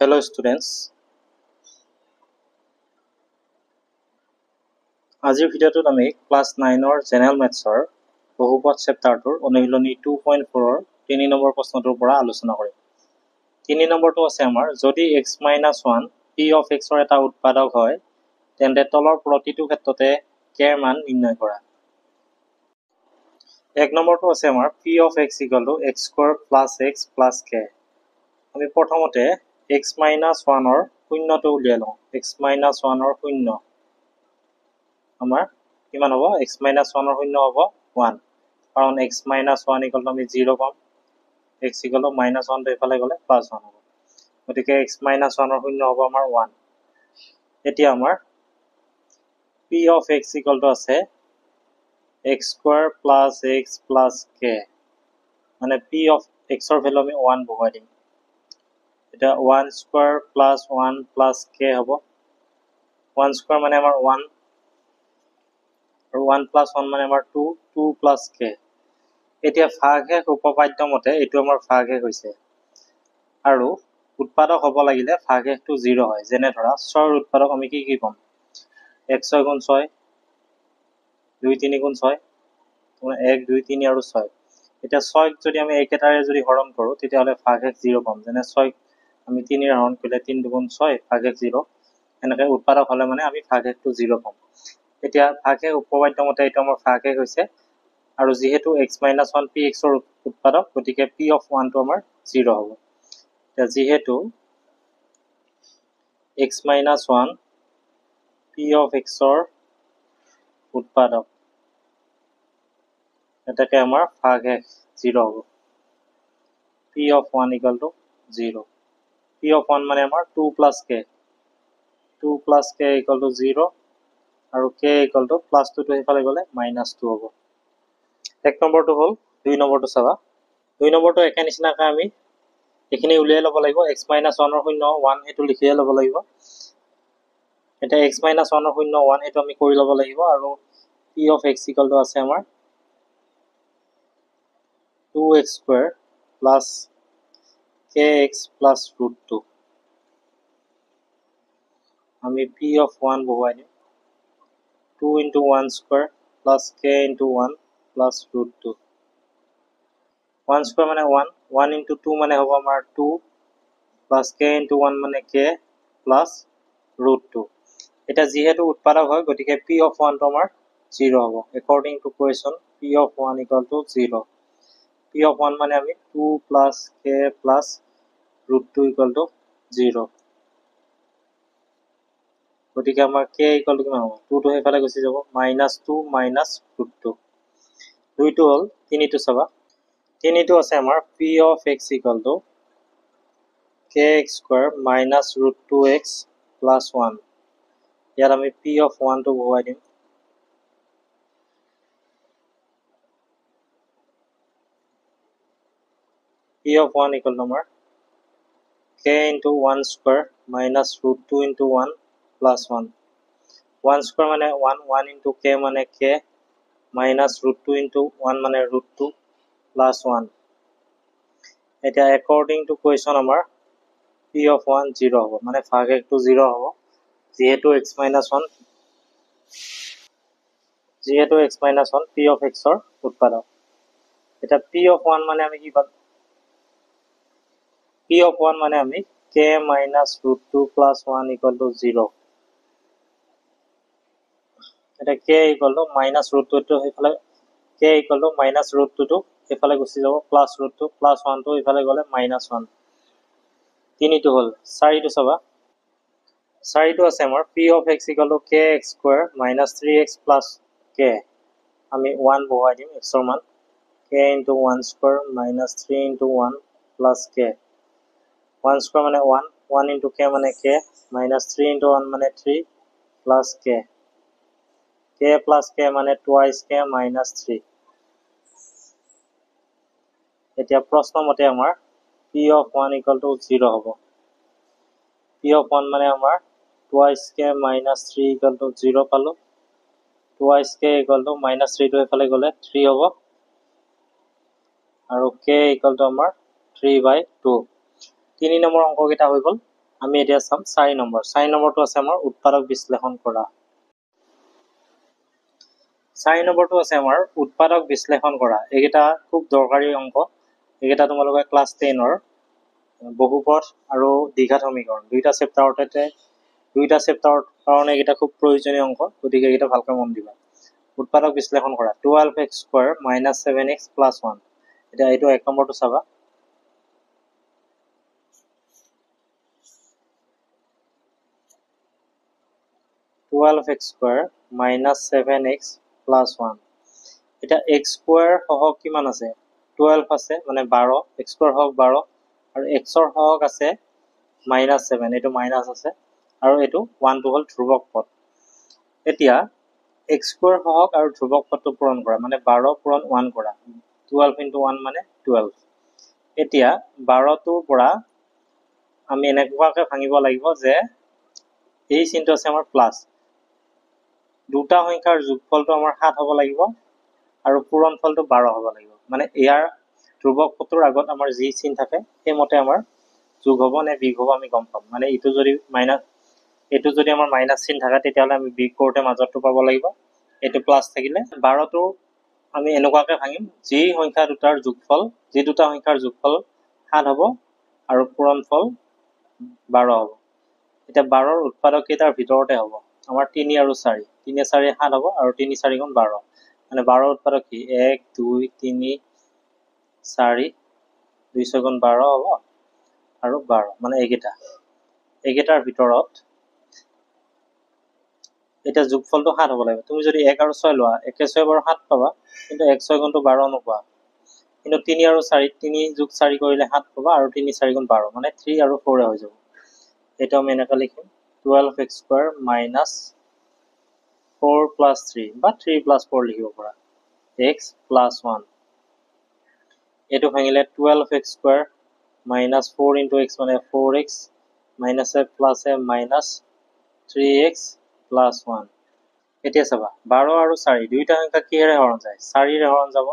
Hello students, আজিৰ ভিডিঅ'টোত আমি ক্লাছ 9ৰ জেনেৰেল মেথছৰ বহুপদ চেপ্টাৰটোৰ অনুশীলনী 2.4ৰ 3 নম্বৰ প্ৰশ্নটোৰ পৰা আলোচনা কৰিম। 3 নম্বৰটো আছে আমাৰ যদি x - 1 p of x ৰ এটা উৎপাদক হয় তেন্তে তলৰ প্ৰতিটো ক্ষেত্ৰতে k ৰ মান নিৰ্ণয় কৰা। 1 নম্বৰটো আছে আমাৰ p of x = x² + x + k। আমি প্ৰথমতে x - 1ৰ শূন্যটো উলিয়াই লওঁ। x - 1ৰ শূন্য আমাৰ কিমান হ'ব? x - 1ৰ শূন্য হ'ব 1, কাৰণ x - 1 = আমি 0 পাম, x = -1 টো এফালে গ'লে +1 হ'ব। গতিকে x - 1ৰ শূন্য হ'ব আমাৰ 1। এতিয়া আমাৰ p of x = আছে x² + x + k, মানে p of x ৰ ভেলু আমি 1 বহুৱাই দিম। এটা 1² + 1 + k হ'ব। 1² মানে আমাৰ 1 আৰু 1 + 1 মানে আমাৰ 2, 2 + k। এতিয়া ভাগশেষ উপপাদ্য মতে এইটো আমাৰ ভাগশেষ হৈছে, আৰু উৎপাদক হ'ব লাগিলে ভাগশেষটো 0 হয়। যেনে ধৰা 6ৰ উৎপাদক আমি কি পাম? 1/6 × 6, 2/3 × 6, 1, 2, 3 আৰু 6। এতিয়া 6ক যদি আমি একেটাৰে যদি হৰণ কৰোঁ তেতিয়াহ'লে ভাগশেষ 0 পাম। যেনে 6ক আমি 3 ৰে হৰণ কৰিলে 3 × 2 = 6, ভাগশেষ 0। এনেকৈ উৎপাদক হ'লে মানে আমি ভাগশেষটো 0 পাম। এতিয়া ভাগশেষ উপপাদ্য মতে এইটো আমাৰ ভাগশেষ হৈছে, আৰু যিহেতু x - 1 p x ৰ উৎপাদক, গতিকে p of 1 টো আমাৰ 0 হ'ব। এতিয়া যিহেতু x - 1 p of x ৰ উৎপাদক, এটাকে আমাৰ ভাগশেষ 0 হ'ব। p of 1 = 0। p of 1 মানে আমাৰ 2 + k, 2 + k = 0, আৰু k = +2 টো সেইফালে গ'লে -2 হ'ব। 1 নম্বৰটো হ'ল। 2 নম্বৰটো চাবা। 2 নম্বৰটো একে নিচিনাকৈ আমি এইখিনি উলিয়াই ল'ব লাগিব। x - 1ৰ শূন্য 1 সেইটো লিখিয়ে ল'ব লাগিব। এতিয়া x - 1ৰ শূন্য 1 সেইটো আমি কৰি ল'ব লাগিব, আৰু p of x = আছে আমাৰ 2x² + kx + √2। আমি p of 1 বহুৱাই দিম। 2 × 1² + k × 1 + √2। 1² মানে 1, 1 × 2 মানে হ'ব আমাৰ 2, + k × 1 মানে k + √2। এতিয়া যিহেতু উৎপাদক হয় গতিকে p of 1 টো আমাৰ 0 হ'ব। According to question, p of 1 = 0. p of 1 মানে আমি 2 + k + √2 = 0। গতিকে আমাৰ k = কিমান হ'ব? 2 টো সেইফালে গুচি যাব, -2 - √2। 2টো হ'ল। 3টো চাবা। 3টো আছে আমাৰ p of x = kx² - √2x + 1। ইয়াত আমি p of 1 টো বহুৱাই দিম। p of 1 = আমাৰ k × 1² - √2 × 1 + 1। 1² মানে 1, 1 × k মানে k, -√2 × 1 মানে √2 + 1। এতিয়া according to question আমাৰ p of 1 0 হ'ব, মানে ভাগশেষটো 0 হ'ব, যিহেতু x - 1 p of x ৰ উৎপাদক। এতিয়া p of 1 মানে আমি কি পাম? p of 1 মানে আমি k - √2 + 1 = 0। এতিয়া k = -√2 টো সেইফালে, k = -√2 টো সেইফালে গুচি যাব, +√2 + 1 টো এইফালে গ'লে -1। 3টো হ'ল। 4টো চাবা। 4টো আছে আমাৰ p of x = kx² - 3x + k। আমি 1 বহুৱাই দিম x ৰ মান। k × 1² - 3 × 1 + k। 1² মানে 1, 1 × k মানে k, -3 × 1 মানে 3 + k। k + k মানে twice k -3। এতিয়া প্ৰশ্ন মতে আমাৰ p of 1 = 0 হ'ব। p of 1 মানে আমাৰ twice k -3 = 0 পালোঁ। twice k = -3 টো এইফালে গ'লে 3 হ'ব, আৰু k = আমাৰ 3/2। 3 নম্বৰ অংককেইটা হৈ গ'ল। আমি এতিয়া চাম 4 নম্বৰ 4 নম্বৰটো আছে আমাৰ উৎপাদক বিশ্লেষণ কৰা 4 নম্বৰটো আছে আমাৰ উৎপাদক বিশ্লেষণ কৰা এইকেইটা খুব দৰকাৰী অংক এইকেইটা তোমালোকে ক্লাছ 10 ৰ বহুপদ আৰু দ্বিঘাত সমীকৰণ দুইটা চেপ্টাৰৰ কাৰণে এইকেইটা খুব প্ৰয়োজনীয় অংক গতিকে এইকেইটা ভালকৈ মন দিবা উৎপাদক বিশ্লেষণ কৰা 12x² - 7x + 1 এতিয়া এইটো 1 নম্বৰটো চাবা 12x² - 7x + 1 এটা x² সহগ কিমান আছে 12 আছে মানে 12 x² সহগ 12 আৰু x ৰ সহগ আছে -7 এইটো মাইনাস আছে আৰু এইটো 1 টো হল ধ্ৰুবক পদ এতিয়া x² সহগ আৰু ধ্ৰুবক পদটো পূৰণ কৰা মানে 12 পূৰণ 1 কৰা 12 * 1 মানে 12 এতিয়া 12 টোৰ পৰা আমি এনেকুৱাকৈ ভাঙিব লাগিব যে এই চিনটো আছে আমাৰ প্লাস দুটা সংখ্যাৰ যোগফলটো আমাৰ 7 হ'ব লাগিব আৰু পূৰণফলটো 12 হ'ব লাগিব মানে ইয়াৰ ধ্ৰুবক পদটোৰ আগত আমাৰ যি চিন থাকে সেইমতে আমাৰ যোগ হ'ব নে বিয়োগ হ'ব আমি গম পাম মানে এইটো যদি আমাৰ মাইনাস চিন থাকে তেতিয়াহ'লে আমি বিয়োগ কৰোঁতে মাজৰটো পাব লাগিব এইটো প্লাস থাকিলে 12 টো আমি এনেকুৱাকৈ ভাঙিম যি সংখ্যা দুটাৰ যোগফল যি দুটা সংখ্যাৰ যোগফল 7 হ'ব আৰু পূৰণফল 12 হ'ব এটা 12 ৰ উৎপাদক কেইটাৰ ভিতৰতে হ'ব আমাৰ 3 আৰু 4 3 4 7 হ'ব আৰু 3 4 গুণ 12 মানে 12 ৰ উৎপাদক কি 1 2 3 4 2 6 গুণ 12 হ'ব আৰু 12 মানে এইকেইটাৰ ভিতৰত এটা যোগফলটো 7 হ'ব লাগিব তুমি যদি 1 আৰু 6 লোৱা 1 6 বাৰু 7 পাবা কিন্তু 1 6 গুণটো 12 নোপোৱা কিন্তু 3 আৰু 4 3 যোগ 4 কৰিলে 7 পাবা আৰু 3 4 গুণ 12 মানে 3 আৰু 4 হৈ যাব এটা আমি এনেকৈ লিখিম 12x² - 4 + 3 বা 3 + 4 লিখিব পাৰা x + 1 এইটো ভাঙিলে 12x² - 4 * x মানে 4x - a plus a minus 3x + 1 এতিয়া চাবা 12 আৰু 4 দুইটা সংখ্যা কিহেৰে হৰণ যায় 4 ৰে হৰণ যাব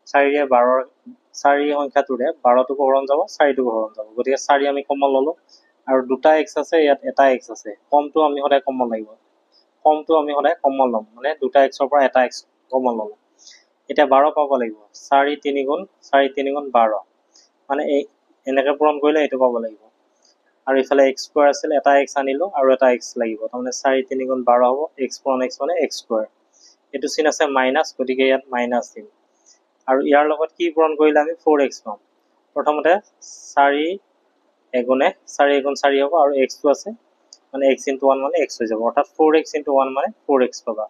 4 ৰে 12 4 সংখ্যাটোৰে 12 টোকো হৰণ যাব 4 টোকো হৰণ যাব গতিকে 4 আমি কমন ললো আৰু দুটা x আছে ইয়াত এটা x আছে কমটো আমি সদায় কমন লাগিব কমটো আমি সদায় কমন লম মানে দুটা x ৰ পৰা এটা x কমন ললো এটা 12 পাব লাগিব 4 3 গুণ 12 মানে এই এনেকৈ পূৰণ কৰিলে এইটো পাব লাগিব আৰু ইফালে x² আছিল এটা x আনিলো আৰু এটা x লাগিব তাৰমানে 4 3 গুণ 12 হ'ব x পূৰণ x মানে x² এইটো চিন আছে মাইনাস গতিকে ইয়াত মাইনাস দিম আৰু ইয়াৰ লগত কি পূৰণ কৰিলে আমি 4x পাম প্ৰথমতে 4 এগুণে 4 এগুণ 4 হ'ব আৰু x টো আছে মানে x * 1 মানে x হৈ যাব অৰ্থাৎ 4x * 1 মানে 4x পাবা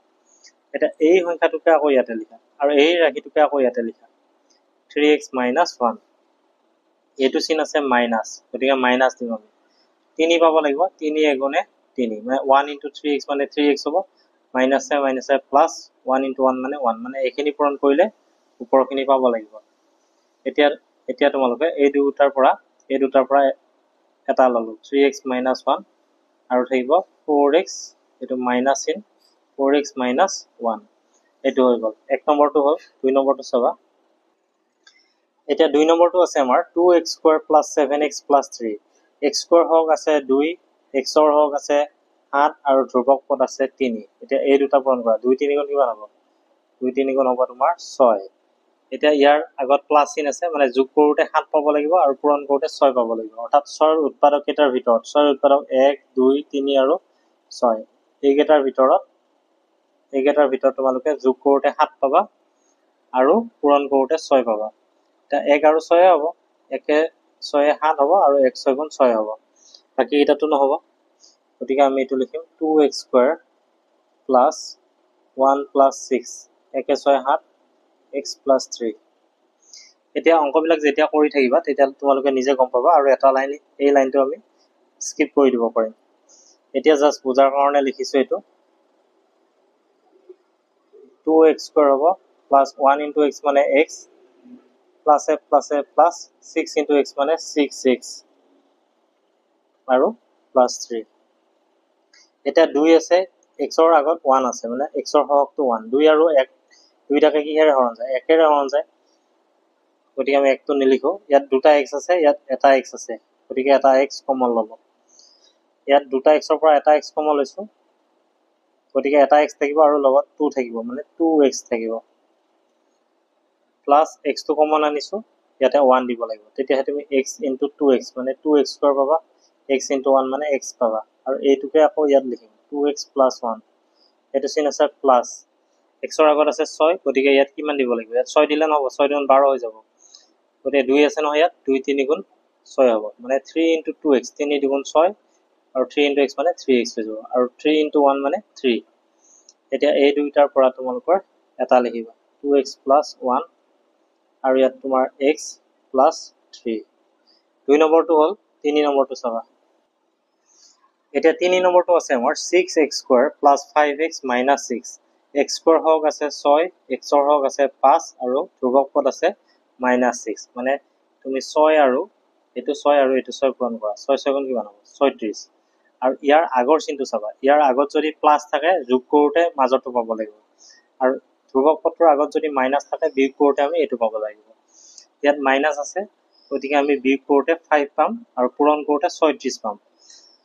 এটা এই সংখ্যাটোকে আকৌ ইয়াতে লিখা আৰু এই ৰাশিটোকে আকৌ ইয়াতে লিখা 3x - 1 এইটো চিন আছে মাইনাস গতিকে মাইনাস দিম আমি 3 পাব লাগিব 3 এগুণে 3 মানে 1 * 3x মানে 3x হ'ব মাইনাস a প্লাস 1 * 1 মানে 1 মানে এইখিনি পূৰণ কৰিলে ওপৰখিনি পাব লাগিব এতিয়া তোমালোকে এই দুটাৰ পৰা এটা ললো 3x - 1 আৰু থাকিব 4x এইটো মাইনাস চিন 4x - 1 এইটো হৈ গ'ল 1 নম্বৰটো হ'ল 2 নম্বৰটো চাবা এতিয়া 2 নম্বৰটো আছে আমাৰ 2x² + 7x + 3 x² হওক আছে 2 x ৰ হওক আছে 7 আৰু ধ্ৰুবক পদ আছে 3 এতিয়া এই দুটা পূৰণ কৰা 2 3 গুণ কিমান হ'ব 2 3 গুণ হ'ব তোমাৰ 6 এতিয়া ইয়াৰ আগত প্লাস চিন আছে মানে যোগ কৰোতে 7 পাব লাগিব আৰু পূৰণ কৰোতে 6 পাব লাগিব অৰ্থাৎ 6 ৰ উৎপাদক কেইটাৰ ভিতৰত 6 ৰ উৎপাদক 1 2 3 আৰু 6 এইকেইটাৰ ভিতৰত তোমালোকে যোগ কৰোতে 7 পাবা আৰু পূৰণ কৰোতে 6 পাবা এটা 1 আৰু 6 হ'ব 1 6 7 হ'ব আৰু 1 6 গুণ 6 হ'ব বাকি এটাটো নহব গতিকে আমি এটো লিখিম 2x² + 1 + 6 1 6 7 x + 3 এতিয়া অংকবিলাক যেতিয়া কৰি থাকিবা তেতিয়া তোমালোকে নিজে গম পাবা আৰু এটা লাইন এই লাইনটো আমি স্কিপ কৰি দিব পাৰিম এতিয়া জাস্ট বুজাৰ কাৰণে লিখিছো এটো 2x² হ'ব plus 1 * x মানে x plus a plus 6 * x মানে 6x আৰু plus 3 এটা 2 আছে x ৰ আগত 1 আছে মানে x ৰ সহগটো 1 2 আৰু 1 দুইটাকে কিহেৰে হৰণ যায় 1 ৰে হৰণ যায় গতিকে আমি 1 টো নিলিখো ইয়াত দুটা x আছে ইয়াত এটা x আছে গতিকে এটা x কমন ল'ব ইয়াত দুটা x ৰ পৰা এটা x কমন লৈছো গতিকে এটা x থাকিব আৰু লগত 2 থাকিব মানে 2x থাকিব প্লাস x টো কমন আনিছো ইয়াতে 1 দিব লাগিব তেতিয়াহে তুমি x * 2x মানে 2x² পাবা x * 1 মানে x পাবা আৰু এইটোকে আকৌ ইয়াত লিখিম 2x + 1 এটো চিন আছে প্লাস x ৰ আগত আছে 6 গতিকে ইয়াত কিমান দিব লাগিব ইয়াত 6 দিলে নহব 6 গুণ 12 হৈ যাব গতিকে 2 আছে নহয় ইয়াত 2 3 গুণ 6 হ'ব মানে 3 * 2x 3 * 2 = 6 আৰু 3 * x মানে 3x হৈ যাব আৰু 3 * 1 মানে 3 এতিয়া এই দুইটাৰ পৰা তোমালোকৰ এটা লিখিবা 2x + 1 আৰু ইয়াত তোমাৰ x + 3 দুই নম্বৰটো হ'ল 3 নম্বৰটো চাবা এতিয়া 3 নম্বৰটো আছে আমাৰ 6x² + 5x - 6 x² হক আছে 6 x ৰ হক আছে 5 আৰু ধ্ৰুবক পদ আছে -6 মানে তুমি 6 আৰু এটো 6 আৰু এটো 6 পূৰণ কৰা 6 6 গুণ কিমান হ'ব 36 আৰু ইয়াৰ আগৰ চিনটো চাবা ইয়াৰ আগত যদি প্লাস থাকে যোগ কৰোতে মাজৰটো পাব লাগিব আৰু ধ্ৰুবক পদৰ আগত যদি মাইনাস থাকে বিয়োগ কৰোতে আমি এটো পাব লাগিব ইয়াত মাইনাস আছে গতিকে আমি বিয়োগ কৰোতে 5 পাম আৰু পূৰণ কৰোতে 36 পাম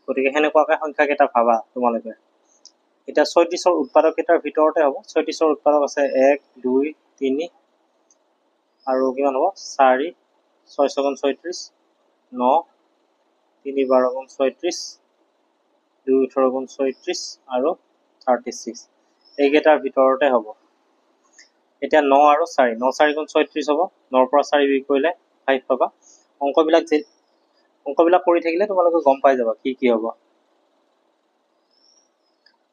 গতিকে হেনেকুৱাকে সংখ্যা কেইটা ভাবা তোমালোকে এটা 36 ৰ উৎপাদক কেইটাৰ ভিতৰতে হ'ব 36 ৰ উৎপাদক আছে 1 2 3 আৰু কিমান হ'ব 4 6 6 * 36 9 3 12 * 36 2 18 * 36 আৰু 36 এই কেইটাৰ ভিতৰতে হ'ব এতিয়া 9 আৰু 4 9 4 * 36 হ'ব 9 ৰ পৰা 4 বিয়োগ কৰিলে 5 পাবা অংকবিলাক কৰি থাকিলে তোমালোকে গম পাই যাবা কি কি হ'ব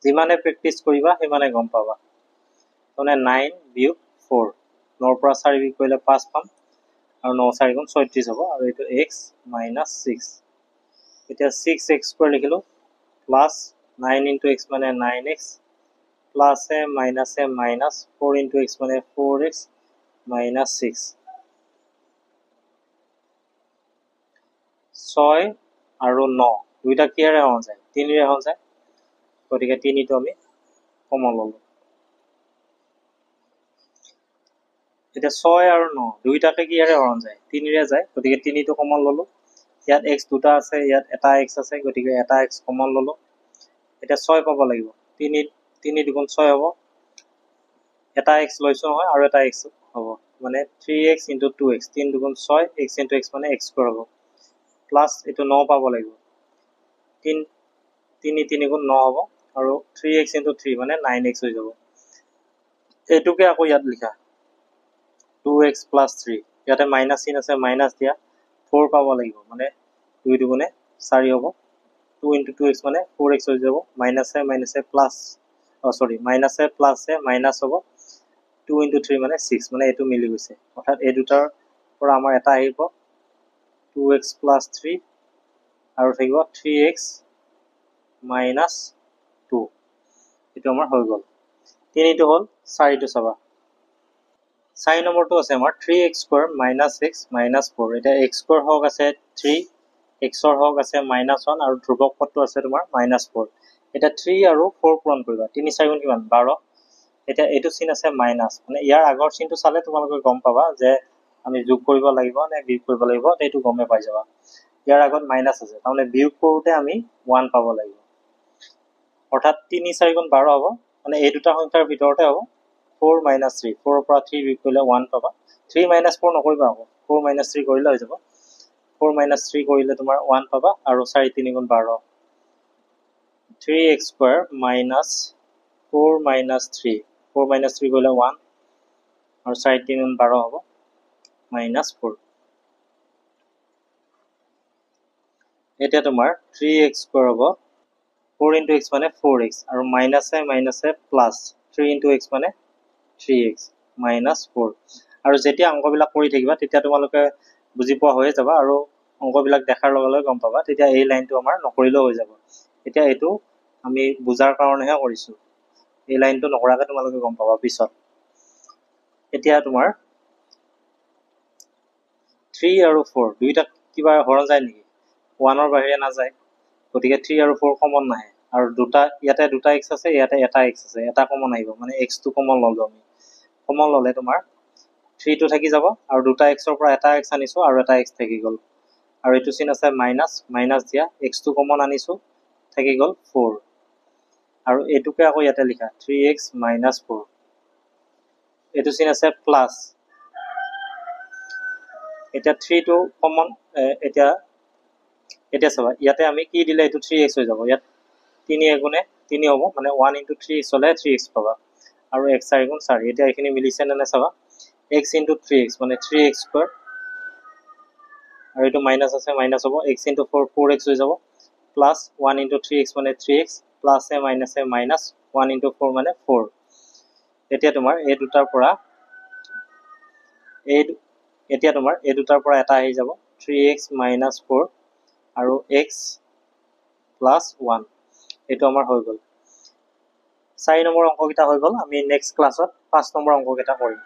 যিমানে প্ৰেক্টিস কৰিবা সিমানে গম পাবা মানে 9 বিয়োগ 4 9 ৰ পৰা 4 বিয়োগ কৰিলে 5 পাম আৰু 9 4 * 36 হ'ব আৰু এটো x - 6 এতিয়া 6x² লিখিলো প্লাস 9 * x মানে 9x প্লাস এ মাইনাস 4 * x মানে 4x - 6 6 আৰু 9 দুইটা কিহেৰে হৰণ যায় 3 ৰে হৰণ যায় গতিকে 3 টো আমি কমন ললো এতিয়া 6 আৰু 9 দুইটাকে কিহেৰে হৰণ যায় 3 ৰে যায় গতিকে 3 টো কমন ললো ইয়াত x দুটা আছে ইয়াত এটা x আছে গতিকে এটা x কমন ললো এটা 6 পাব লাগিব 3 3 2 6 হ'ব এটা x লৈছো নহয় আৰু এটা x হ'ব মানে 3x * 2x 3 2 6 x * x মানে x² হ'ব প্লাস এটো 9 পাব লাগিব 3 3 3 গুণ 9 হ'ব আৰু 3x * 3 মানে 9x হৈ যাব এটোকে আকৌ ইয়াত লিখা 2x + 3 ইয়াতে মাইনাস চিন আছে মাইনাস দিয়া 4 পাব লাগিব মানে 2 2 গুণে 4 হ'ব 2 * 2x মানে 4x হৈ যাব মাইনাস এ প্লাস মাইনাস এ প্লাস এ মাইনাস হ'ব 2 * 3 মানে 6 মানে এটো মিলি গৈছে অৰ্থাৎ এই দুটাৰ পৰা আমাৰ এটা আহিব 2x + 3 আৰু থাকিব 3x - 2 এটো আমাৰ হৈ গ'ল 3 টো হ'ল 4 টো চাবা 4 নম্বৰটো আছে আমাৰ 3x² - x - 4 এটা x² হক আছে 3 x ৰ হক আছে -1 আৰু ধ্ৰুবক পদটো আছে তোমাৰ -4 এটা 3 আৰু 4 পূৰণ কৰিবা 3 4 গুণ কিমান 12 এটা এটো চিন আছে মাইনাস মানে ইয়াৰ আগৰ চিনটো চালে তোমালোকে গম পাবা যে আমি যোগ কৰিব লাগিব নে বিয়োগ কৰিব লাগিব এইটো গমে পাই যাবা ইয়াৰ আগত মাইনাস আছে তাৰমানে বিয়োগ কৰোতে আমি 1 পাব লাগিব অৰ্থাৎ 3 4 গুণ 12 হ'ব মানে এই দুটা সংখ্যাৰ ভিতৰতে হ'ব 4 - 3 4 ৰ পৰা 3 বিয়োগ কৰিলে 1 পাবা 3 - 4 নকৰিবা আকৌ 4 - 3 কৰিলে হৈ যাব 4 - 3 কৰিলে তোমাৰ 1 পাবা আৰু 4 3 গুণ 12 3x² - 4 - 3 4 - 3 কৰিলে 1 আৰু 4 3 গুণ 12 হ'ব -4 এতিয়া তোমাৰ 3x² হ'ব 4 * x মানে 4x আৰু মাইনাস এ প্লাস 3 * x মানে 3x - 4 আৰু যেতিয়া অংকবিলাক কৰি থাকিবা তেতিয়া তোমালোকে বুজি পোৱা হৈ যাবা আৰু অংকবিলাক দেখাৰ লগে লগে গম পাবা তেতিয়া এই লাইনটো আমাৰ নকৰিলেও হৈ যাব এতিয়া এটো আমি বুজাৰ কাৰণেহে কৰিছো এই লাইনটো নকৰাকে তোমালোকে গম পাবা পিছত এতিয়া তোমাৰ 3 আৰু 4 দুইটা কিবা হৰণ যায় নেকি 1 ৰ বাহিৰে নাযায় গতিকে 3 আৰু 4 কমন নাহে আৰু ইয়াতে দুটা x আছে ইয়াতে এটা x আছে এটা কমন আহিব মানে x টো কমন ললো আমি কমন ললে তোমাৰ 3 টো থাকি যাব আৰু দুটা x ৰ পৰা এটা x আনিছো আৰু এটা x থাকি গ'ল আৰু এইটো চিন আছে মাইনাছ মাইনাছ দিয়া এক্সটো কমন আনিছোঁ থাকি গ'ল 4 আৰু এইটোকে আকৌ ইয়াতে লিখা 3x minus 4 এইটো চিন আছে প্লাছ এতিয়া 3 টো কমন এতিয়া চাবা ইয়াতে আমি কি দিলে এইটো 3x হৈ যাব ইয়াত 3 এগুণে 3 হ'ব মানে 1 into 3x হ'লে 3x পাবা আৰু x 4 গুণ 4 এতিয়া এইখিনি মিলিছে নে চাবা x into 3x মানে 3x square আৰু এইটো মাইনাছ আছে মাইনাছ হ'ব x into 4 4x হৈ যাব প্লাছ 1 into 3x মানে 3x প্লাছ এ মাইনাছ 1 into 4 মানে 4 এতিয়া তোমাৰ এই দুটাৰ পৰা এটা আহি যাব 3x minus 4 আৰু x plus 1 এইটো আমাৰ হৈ গ'ল 4 নম্বৰ অংককেইটা হৈ গ'ল আমি নেক্সট ক্লাছত 5 নম্বৰ অংককেইটা কৰিম